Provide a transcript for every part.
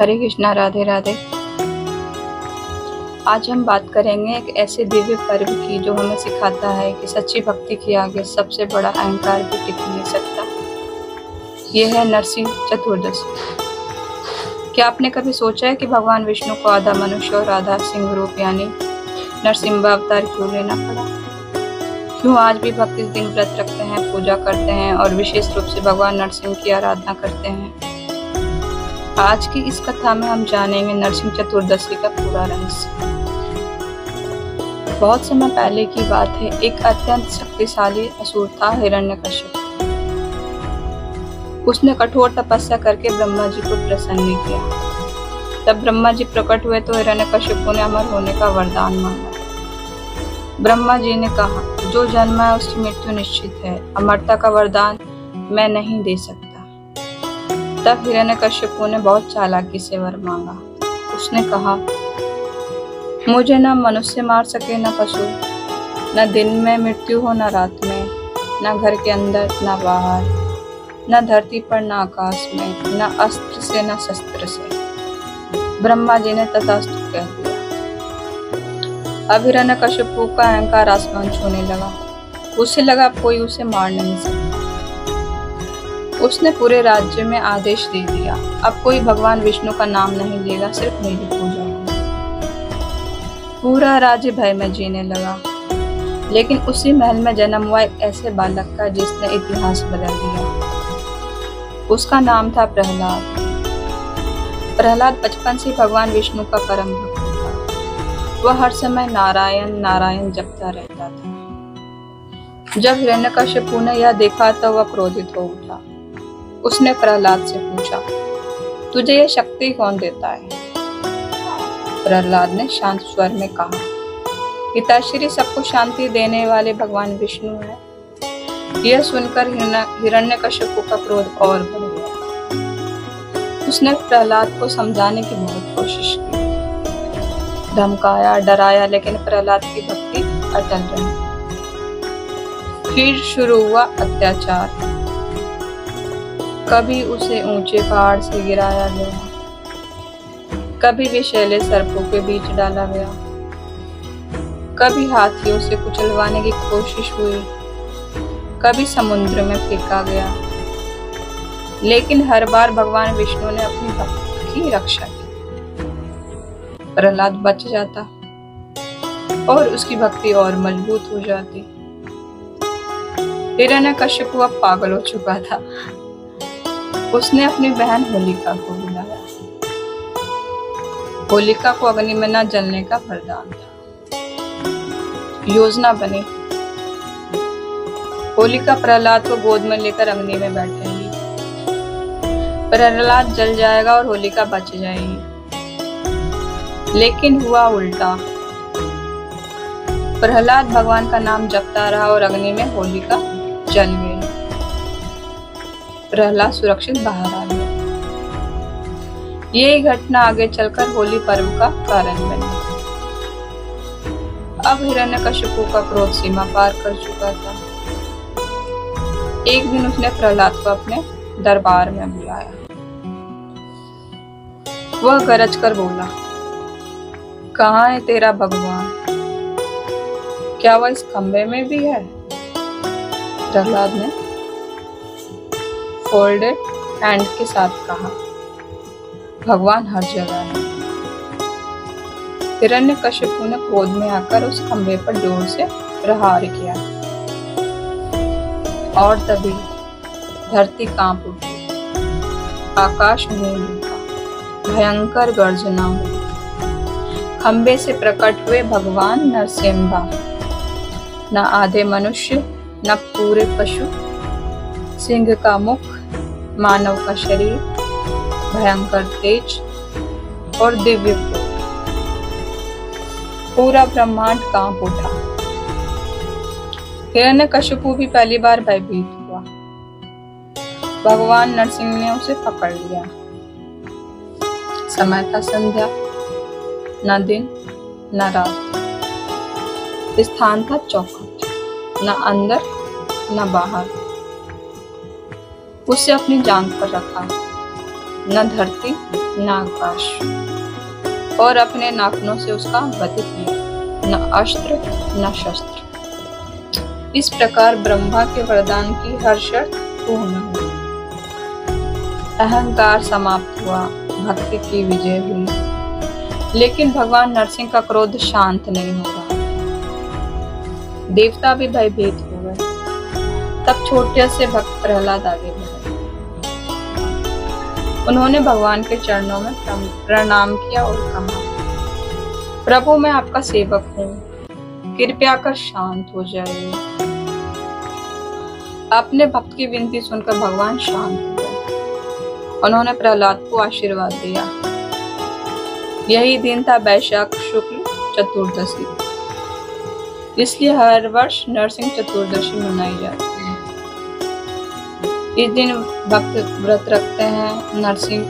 हरे कृष्णा, राधे राधे। आज हम बात करेंगे एक ऐसे दिव्य पर्व की जो हमें सिखाता है कि सच्ची भक्ति के आगे सबसे बड़ा अहंकार भी टिक नहीं सकता। यह है नरसिंह चतुर्दशी। क्या आपने कभी सोचा है कि भगवान विष्णु को आधा मनुष्य और आधा सिंह रूप यानी नरसिंह अवतार क्यों लेना पड़ा? क्यों आज भी भक्त इस दिन व्रत रखते हैं, पूजा करते हैं और विशेष रूप से भगवान नरसिंह की आराधना करते हैं? आज की इस कथा में हम जानेंगे नरसिंह चतुर्दशी का पूरा रहस्य। बहुत समय पहले की बात है, एक अत्यंत शक्तिशाली असुर था हिरण्यकश्यप। उसने कठोर तपस्या करके ब्रह्मा जी को प्रसन्न किया। तब ब्रह्मा जी प्रकट हुए तो हिरण्यकश्यप ने अमर होने का वरदान मांगा। ब्रह्मा जी ने कहा, जो जन्म है उसकी मृत्यु निश्चित है, अमरता का वरदान मैं नहीं दे सकता। तब हिरण्यकश्यप ने बहुत चालाकी से वर मांगा। उसने कहा, मुझे न मनुष्य मार सके न पशु, न दिन में मृत्यु हो न रात में, न घर के अंदर न बाहर, न धरती पर न आकाश में, न अस्त्र से न शस्त्र से। ब्रह्मा जी ने तथास्तु कह दिया। अब हिरण्यकश्यप का अहंकार आसमान छूने लगा। उसे लगा कोई उसे मार नहीं सकता। उसने पूरे राज्य में आदेश दे दिया, अब कोई भगवान विष्णु का नाम नहीं लेगा, सिर्फ मेरी पूजा होगी। पूरा राज्य भय में जीने लगा। लेकिन उसी महल में जन्म हुआ एक ऐसे बालक का जिसने इतिहास बदल दिया। उसका नाम था प्रहलाद। प्रहलाद बचपन से भगवान विष्णु का परम भक्त था। वह हर समय नारायण नारायण जपता रहता था। जब हिरण्यकश्यप ने यह देखा तो वह क्रोधित हो उठा। उसने प्रहलाद से पूछा, तुझे यह शक्ति कौन देता है? प्रहलाद ने शांत स्वर में कहा, पिताश्री सबको शांति देने वाले भगवान विष्णु है। यह सुनकर हिरण्यकश्यप का क्रोध और बढ़ गया। उसने प्रहलाद को समझाने की बहुत कोशिश की, धमकाया, डराया, लेकिन प्रहलाद की भक्ति अटल रही। फिर शुरू हुआ अत्याचार। कभी उसे ऊंचे पहाड़ से गिराया गया, कभी विषैले सर्पों के बीच डाला गया, कभी हाथियों से कुचलवाने की कोशिश हुई, कभी समुद्र में फेंका गया। लेकिन हर बार भगवान विष्णु ने अपनी भक्त की रक्षा की। प्रहलाद बच जाता और उसकी भक्ति और मजबूत हो जाती। हिरण्यकश्यप अब पागल हो चुका था। उसने अपनी बहन होलिका को बुलाया। होलिका को अग्नि में न जलने का वरदान था। योजना बनी। होलिका प्रहलाद को गोद में लेकर अग्नि में बैठेगी। प्रहलाद जल जाएगा और होलिका बच जाएगी। लेकिन हुआ उल्टा। प्रहलाद भगवान का नाम जपता रहा और अग्नि में होलिका जल गई। प्रहलाद सुरक्षित बाहर आ गया। यही घटना आगे चलकर होली पर्व का कारण बनी। अब हिरण्यकश्यप का क्रोध सीमा पार कर चुका था। एक दिन उसने प्रहलाद को अपने दरबार में बुलाया। वह गरज कर बोला, कहाँ है तेरा भगवान? क्या वह इस खंबे में भी है? प्रहलाद ने फोल्डेड हैंड के साथ कहा, भगवान हर जगह है। हिरण्यकश्यप ने क्रोध में आकर उस खंबे पर जोर से प्रहार किया और तभी धरती कांप उठी, आकाश गूंज उठा, भयंकर गर्जना हुई। खंबे से प्रकट हुए भगवान नरसिम्हा, न आधे मनुष्य न पूरे पशु, सिंह का मुख, मानव का शरीर, भयंकर तेज और दिव्य क्रोध। पूरा ब्रह्मांड कांप उठा। हिरण्यकश्यप भी पहली बार भयभीत हुआ। भगवान नरसिंह ने उसे पकड़ लिया। समय था संध्या, न दिन न रात। स्थान था चौखट, न अंदर न बाहर। उसे अपनी जांघ पर रखा, न धरती न आकाश, और अपने नाखूनों से उसका वध किया, न अस्त्र न शस्त्र। इस प्रकार ब्रह्मा के वरदान की हर शर्त पूर्ण हुई। अहंकार समाप्त हुआ, भक्ति की विजय हुई। लेकिन भगवान नरसिंह का क्रोध शांत नहीं हो रहा। देवता भी भयभीत हो गए। तब छोटे से भक्त प्रहलाद आगे बढ़े। उन्होंने भगवान के चरणों में प्रणाम किया और कहा, प्रभु मैं आपका सेवक हूँ, कृपया कर शांत हो जाइए। अपने भक्त की विनती सुनकर भगवान शांत हो गए। उन्होंने प्रहलाद को आशीर्वाद दिया। यही दिन था वैशाख शुक्ल चतुर्दशी, इसलिए हर वर्ष नरसिंह चतुर्दशी मनाई जाती है। इस दिन भक्त व्रत रखते हैं, नरसिंह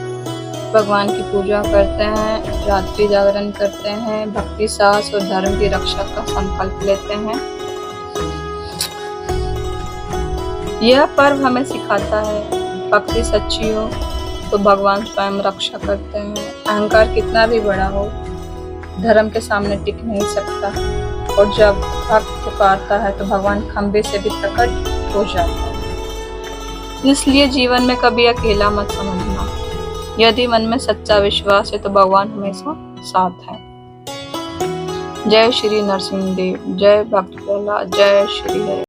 भगवान की पूजा करते हैं, रात्रि जागरण करते हैं, भक्ति साहस और धर्म की रक्षा का संकल्प लेते हैं। यह पर्व हमें सिखाता है, भक्ति सच्ची हो तो भगवान स्वयं रक्षा करते हैं। अहंकार कितना भी बड़ा हो, धर्म के सामने टिक नहीं सकता, और जब भक्त पुकारता है तो भगवान खंबे से भी प्रकट हो जाता है। इसलिए जीवन में कभी अकेला मत समझना। यदि मन में सच्चा विश्वास है तो भगवान हमेशा साथ है। जय श्री नरसिंह देव, जय भक्त प्रहलाद, जय श्री हरि।